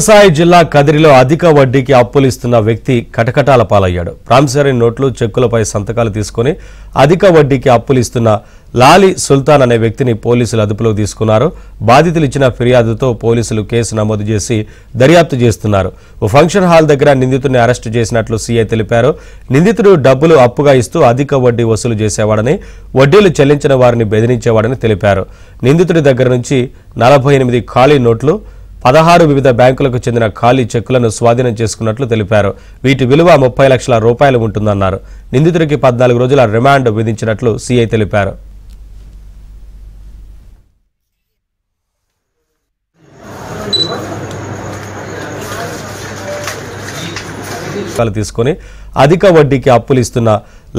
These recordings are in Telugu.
సత్యసాయి జిల్లా కదిరిలో అధిక వడ్డీకి అప్పులు ఇస్తున్న వ్యక్తి కటకటాల పాలయ్యాడు. ప్రామిసరీ నోట్లు, చెక్కులపై సంతకాలు తీసుకుని అధిక వడ్డీకి అప్పులు ఇస్తున్న లాలి సుల్తాన్ అనే వ్యక్తిని పోలీసులు అదుపులోకి తీసుకున్నారు. బాధితులు ఇచ్చిన ఫిర్యాదుతో పోలీసులు కేసు నమోదు చేసి దర్యాప్తు చేస్తున్నారు. ఓ ఫంక్షన్ హాల్ దగ్గర నిందితుడిని అరెస్టు చేసినట్లు సీఐ తెలిపారు. నిందితుడు డబ్బులు అప్పుగా ఇస్తూ అధిక వడ్డీ వసూలు చేసేవాడని, వడ్డీలు చెల్లించిన వారిని బెదిరించేవాడని తెలిపారు. నిందితుడి దగ్గర నుంచి 48 ఖాళీ నోట్లు, 16 వివిధ బ్యాంకులకు చెందిన ఖాళీ చెక్కులను స్వాధీనం చేసుకున్నట్లు తెలిపారు. వీటి విలువ 30 లక్షల రూపాయలు ఉంటుందన్నారు. నిందితుడికి 14 రోజుల రిమాండ్ విధించినట్లు సీఐ తెలిపారు. తీసుకుని అధిక వడ్డీకి అప్పులు ఇస్తున్న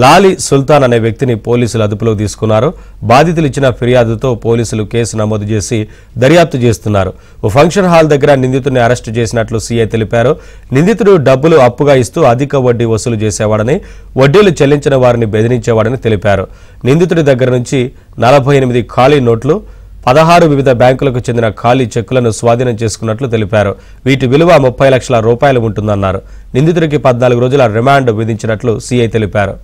లాలి సుల్తాన్ అనే వ్యక్తిని పోలీసులు అదుపులోకి తీసుకున్నారు. బాధితులు ఇచ్చిన ఫిర్యాదుతో పోలీసులు కేసు నమోదు చేసి దర్యాప్తు చేస్తున్నారు. ఓ ఫంక్షన్ హాల్ దగ్గర నిందితుడిని అరెస్టు చేసినట్లు సీఐ తెలిపారు. నిందితుడు డబ్బులు అప్పుగా ఇస్తూ అధిక వడ్డీ వసూలు చేసేవాడని, వడ్డీలు చెల్లించిన వారిని బెదిరించేవాడని తెలిపారు. నిందితుడి దగ్గర నుంచి 48 ఖాళీ నోట్లు, 16 వివిధ బ్యాంకులకు చెందిన ఖాళీ చెక్కులను స్వాధీనం చేసుకున్నట్లు తెలిపారు. వీటి విలువ 30 లక్షల రూపాయలు ఉంటుందన్నారు. నిందితుడికి 14 రోజుల రిమాండ్ విధించినట్లు సీఐ తెలిపారు.